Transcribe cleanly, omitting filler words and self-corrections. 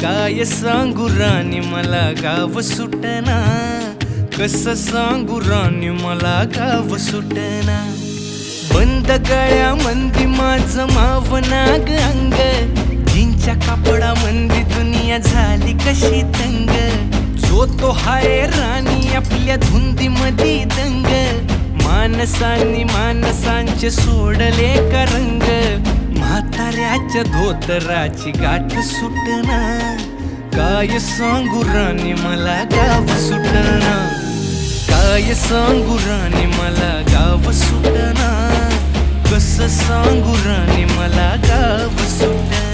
काय सांगू राणी मला गाव सुटना, कसं सांगू राणी मला गाव सुटना. बंद गळ्या मंदी माझं मावनाग अंग, जीनच्या कापडा मंदी दुनिया झाली कशी तंग. जो तो हाय राणी आपल्या धुंदी मधी दंग, माणसांनी माणसांचे सोडले का रंग. म्हाताऱ्याच्या धोतराची गाठ सुटना, काय सांगू राणी मला गाव सुटना. काय सांगू राणी मला गाव सुटना, कसं सांगू राणी मला गाव सुटना.